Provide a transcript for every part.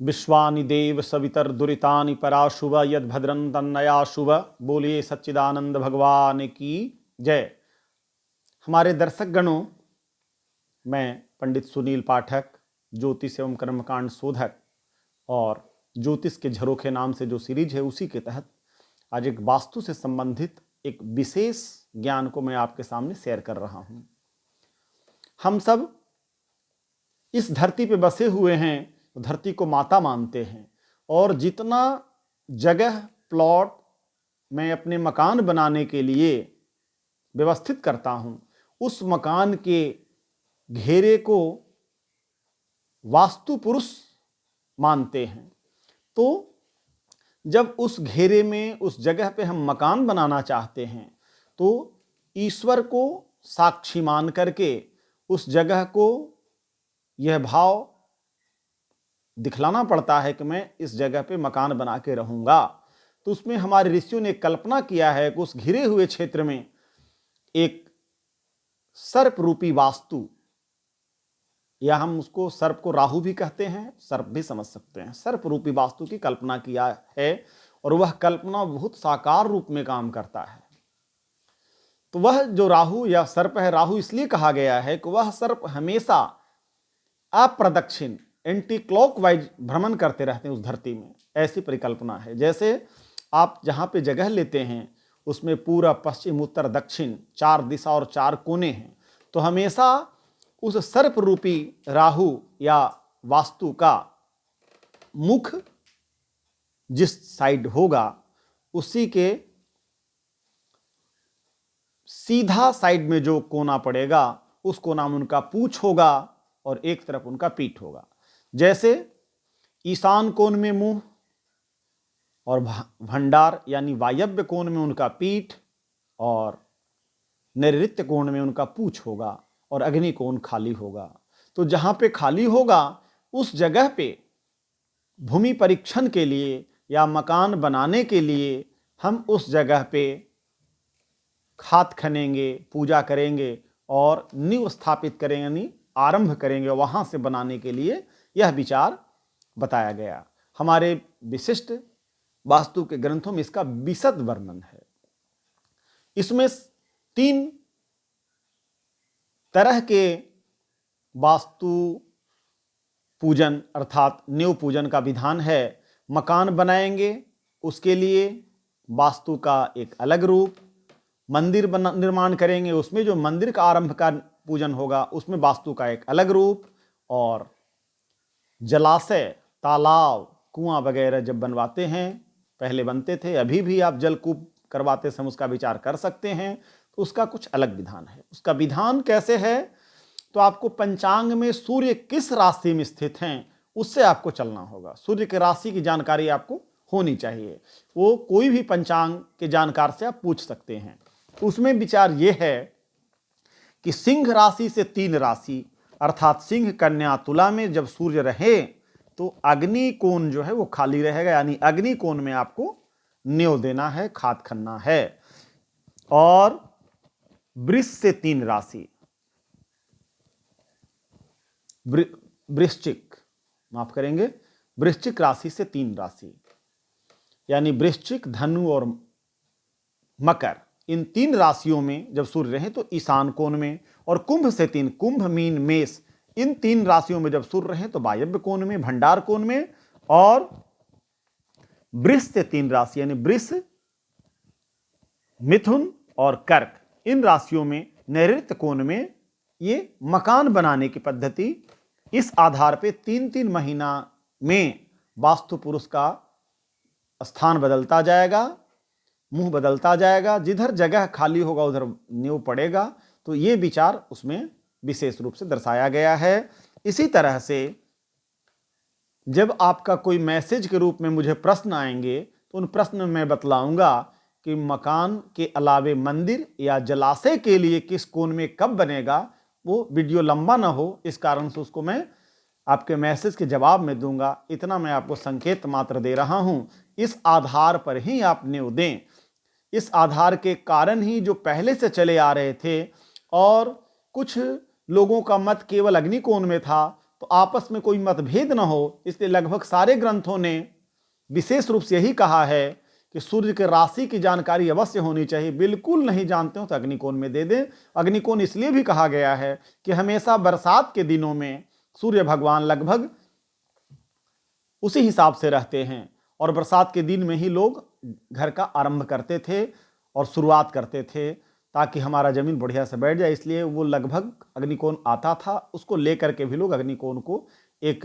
विश्वानि देव सवितर दुरितानि पराशुभ यद भद्रं तन्नया शुभ। बोलिए सच्चिदानंद भगवान की जय। हमारे दर्शक गणों, मैं पंडित सुनील पाठक, ज्योतिष एवं कर्मकांड शोधक और ज्योतिष के झरोखे नाम से जो सीरीज है उसी के तहत आज एक वास्तु से संबंधित एक विशेष ज्ञान को मैं आपके सामने शेयर कर रहा हूं। हम सब इस धरती पे बसे हुए हैं, धरती को माता मानते हैं और जितना जगह प्लॉट मैं अपने मकान बनाने के लिए व्यवस्थित करता हूं, उस मकान के घेरे को वास्तु पुरुष मानते हैं। तो जब उस घेरे में, उस जगह पे हम मकान बनाना चाहते हैं तो ईश्वर को साक्षी मान करके उस जगह को यह भाव दिखलाना पड़ता है कि मैं इस जगह पे मकान बना के रहूंगा। तो उसमें हमारे ऋषियों ने कल्पना किया है कि उस घिरे हुए क्षेत्र में एक सर्प रूपी वास्तु, या हम उसको सर्प को राहु भी कहते हैं, सर्प भी समझ सकते हैं, सर्प रूपी वास्तु की कल्पना किया है और वह कल्पना बहुत साकार रूप में काम करता है। तो वह जो राहु या सर्प है, राहु इसलिए कहा गया है कि वह सर्प हमेशा अप्रदक्षिण एंटी क्लॉकवाइज भ्रमण करते रहते हैं उस धरती में, ऐसी परिकल्पना है। जैसे आप जहां पे जगह लेते हैं उसमें पूरा, पश्चिम, उत्तर, दक्षिण 4 दिशा और 4 कोने हैं, तो हमेशा उस सर्प रूपी राहु या वास्तु का मुख जिस साइड होगा उसी के सीधा साइड में जो कोना पड़ेगा उस कोना में उनका पूंछ होगा और एक तरफ उनका पीठ होगा। जैसे ईशान कोण में मुंह और भंडार यानी वायव्य कोण में उनका पीठ और नैऋत्य कोण में उनका पूंछ होगा और अग्नि कोण खाली होगा। तो जहां पे खाली होगा उस जगह पे भूमि परीक्षण के लिए या मकान बनाने के लिए हम उस जगह पे खाद खनेंगे, पूजा करेंगे और नींव स्थापित करेंगे, यानी आरंभ करेंगे। वहां से बनाने के लिए यह विचार बताया गया। हमारे विशिष्ट वास्तु के ग्रंथों में इसका विशद वर्णन है। इसमें 3 तरह के वास्तु पूजन अर्थात नींव पूजन का विधान है। मकान बनाएंगे उसके लिए वास्तु का एक अलग रूप, मंदिर निर्माण करेंगे उसमें जो मंदिर का आरंभ का पूजन होगा उसमें वास्तु का एक अलग रूप, और जलाशय, तालाब, कुआं वगैरह जब बनवाते हैं, पहले बनते थे, अभी भी आप जलकूप करवाते समय उसका विचार कर सकते हैं, तो उसका कुछ अलग विधान है। उसका विधान कैसे है, तो आपको पंचांग में सूर्य किस राशि में स्थित हैं उससे आपको चलना होगा। सूर्य की राशि की जानकारी आपको होनी चाहिए, वो कोई भी पंचांग के जानकार से आप पूछ सकते हैं। उसमें विचार यह है कि सिंह राशि से 3 राशि अर्थात सिंह, कन्या, तुला में जब सूर्य रहे तो अग्नि कोण जो है वो खाली रहेगा, यानी अग्नि कोण में आपको नींव देना है, खाद खनना है। और वृष से 3 राशि, वृश्चिक, माफ करेंगे, वृश्चिक राशि से 3 राशि यानी वृश्चिक, धनु और मकर, इन 3 राशियों में जब सूर्य रहे तो ईशान कोण में, और कुंभ से 3, कुंभ, मीन, मेष, इन 3 राशियों में जब सूर्य रहे तो वायव्य कोण में, भंडार कोण में, और वृष से 3 राशि यानी वृष, मिथुन और कर्क, इन राशियों में नैऋत्य कोण में ये मकान बनाने की पद्धति। इस आधार पे 3-3 महीना में वास्तु पुरुष का स्थान बदलता जाएगा, मुंह बदलता जाएगा, जिधर जगह खाली होगा उधर नींव पड़ेगा। तो ये विचार उसमें विशेष रूप से दर्शाया गया है। इसी तरह से जब आपका कोई मैसेज के रूप में मुझे प्रश्न आएंगे तो उन प्रश्न में मैं बतलाऊंगा कि मकान के अलावे मंदिर या जलाशय के लिए किस कोण में कब बनेगा। वो वीडियो लंबा ना हो, इस कारण से उसको मैं आपके मैसेज के जवाब में दूंगा। इतना मैं आपको संकेत मात्र दे रहा हूं, इस आधार पर ही आप नींव दें। इस आधार के कारण ही जो पहले से चले आ रहे थे, और कुछ लोगों का मत केवल अग्नि कोण में था, तो तो आपस में कोई मतभेद न हो, इसलिए लगभग सारे ग्रंथों ने विशेष रूप से यही कहा है कि सूर्य के राशि की जानकारी अवश्य होनी चाहिए। बिल्कुल नहीं जानते हो तो अग्निकोण में दे दें। अग्निकोण इसलिए भी कहा गया है कि हमेशा बरसात के दिनों में सूर्य भगवान लगभग उसी हिसाब से रहते हैं और बरसात के दिन में ही लोग घर का आरंभ करते थे और शुरुआत करते थे ताकि हमारा जमीन बढ़िया से बैठ जाए। इसलिए वो लगभग अग्निकोण आता था, उसको लेकर के भी लोग अग्निकोण को एक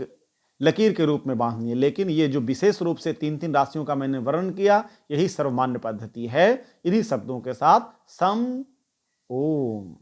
लकीर के रूप में बांध लिए। लेकिन ये जो विशेष रूप से 3-3 राशियों का मैंने वर्णन किया, यही सर्वमान्य पद्धति है। इन्हीं शब्दों के साथ सम ओम।